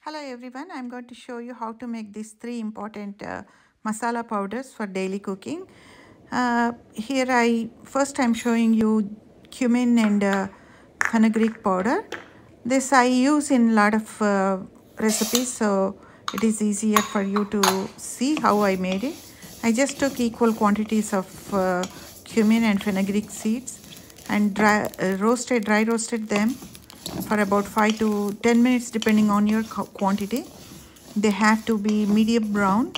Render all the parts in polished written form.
Hello everyone, I'm going to show you how to make these three important masala powders for daily cooking. Here I'm showing you cumin and fenugreek powder. This I use in a lot of recipes, so it is easier for you to see how I made it. I just took equal quantities of cumin and fenugreek seeds and dry roasted them for about 5 to 10 minutes depending on your quantity. They have to be medium brown,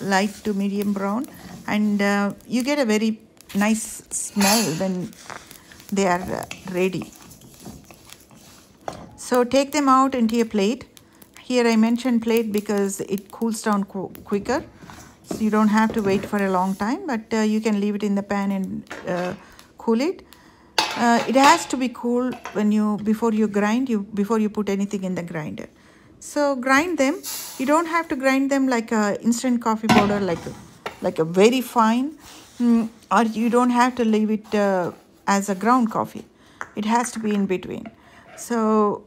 light to medium brown, and you get a very nice smell when they are ready. So take them out into a plate. Here I mentioned plate because it cools down quicker, so you don't have to wait for a long time, but you can leave it in the pan and cool it. It has to be cool before you put anything in the grinder. So grind them. You don't have to grind them like a instant coffee powder, like a very fine, or you don't have to leave it as a ground coffee. It has to be in between. So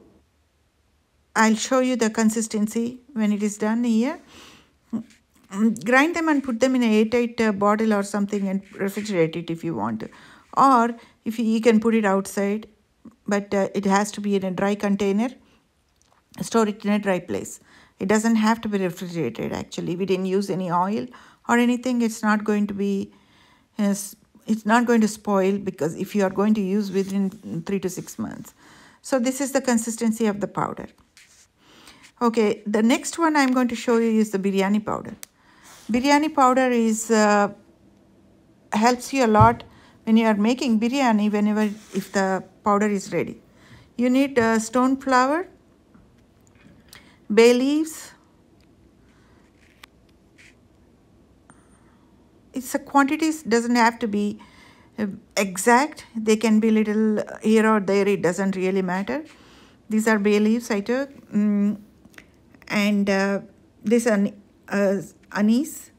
I'll show you the consistency when it is done here. Grind them and put them in an airtight bottle or something and refrigerate it if you want to. Or if you can put it outside, but it has to be in a dry container. Store it in a dry place. It doesn't have to be refrigerated actually. We didn't use any oil or anything. It's not going to spoil, because if you are going to use within 3 to 6 months. So this is the consistency of the powder. Okay, the next one I'm going to show you is the biryani powder. Biryani powder helps you a lot when you are making biryani, if the powder is ready. You need stone flour, bay leaves. Its quantities doesn't have to be exact. They can be little here or there. It doesn't really matter. These are bay leaves I took. And this anise.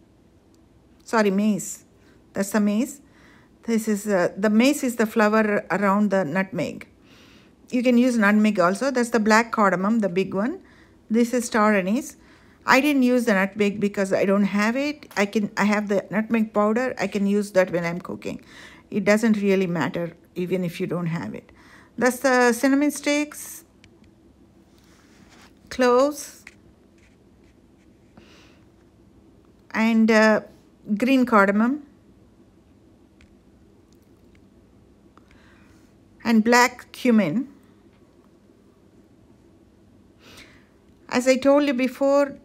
Sorry, mace. That's the mace. This is the mace is the flower around the nutmeg. You can use nutmeg also. That's the black cardamom, the big one. This is star anise. I didn't use the nutmeg because I don't have it. I have the nutmeg powder. I can use that when I'm cooking. It doesn't really matter even if you don't have it. That's the cinnamon sticks, cloves, and green cardamom, and black cumin. As I told you before,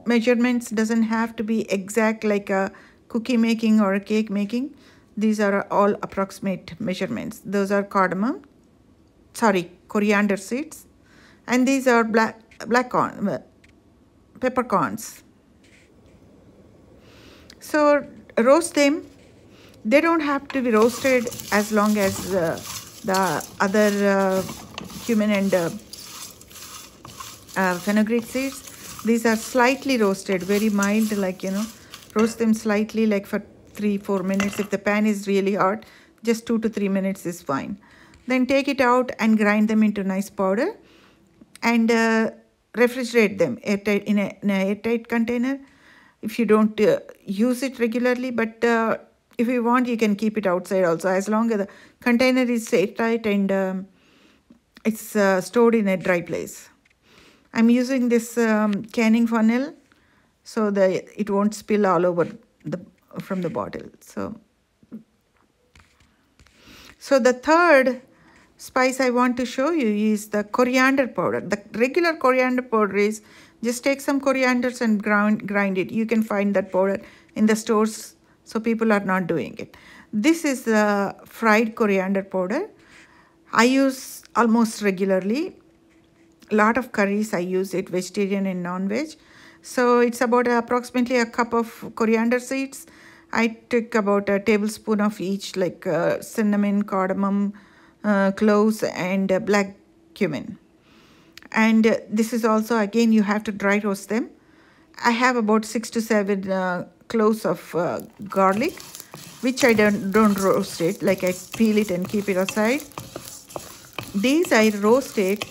measurements doesn't have to be exact like a cookie making or a cake making. These are all approximate measurements. Those are coriander seeds, and these are peppercorns. So roast them. They don't have to be roasted as long as the other cumin and fenugreek seeds. These are slightly roasted, very mild, roast them slightly, like for 3-4 minutes. If the pan is really hot, just 2 to 3 minutes is fine. Then take it out and grind them into nice powder and refrigerate them in an airtight container. If you don't use it regularly, but if you want, you can keep it outside also, as long as the container is airtight and it's stored in a dry place. I'm using this canning funnel so that it won't spill all over from the bottle. So the third spice I want to show you is the coriander powder. The regular coriander powder is just take some corianders and grind it. You can find that powder in the stores, so people are not doing it. This is the fried coriander powder. I use almost regularly. A lot of curries I use it, vegetarian and non-veg. So it's about approximately a cup of coriander seeds. I took about a tablespoon of each, like cinnamon, cardamom, cloves, and black cumin. And this is also, again, you have to dry roast them. I have about 6 to 7 cloves of garlic, which I don't roast it, like I peel it and keep it aside. These I roast it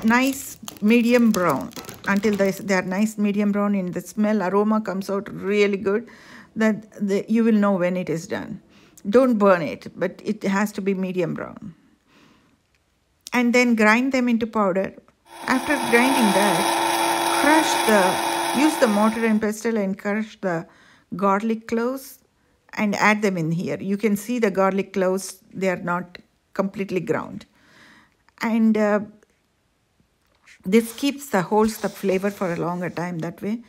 nice medium brown until they are nice medium brown. In the smell, aroma comes out really good. You will know when it is done. Don't burn it, but it has to be medium brown. And then grind them into powder. After grinding that, use the mortar and pestle and crush the garlic cloves and add them in here. You can see the garlic cloves, they are not completely ground. And this holds the flavor for a longer time that way.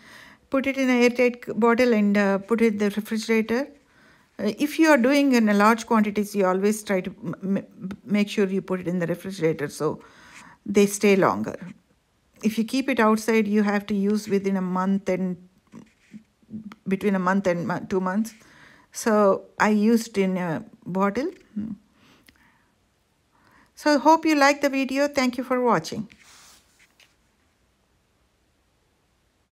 Put it in an airtight bottle and put it in the refrigerator. If you are doing in a large quantities, you always try to make sure you put it in the refrigerator so they stay longer. If you keep it outside, you have to use within a month and between a month and 2 months. So I used in a bottle. So hope you like the video. Thank you for watching.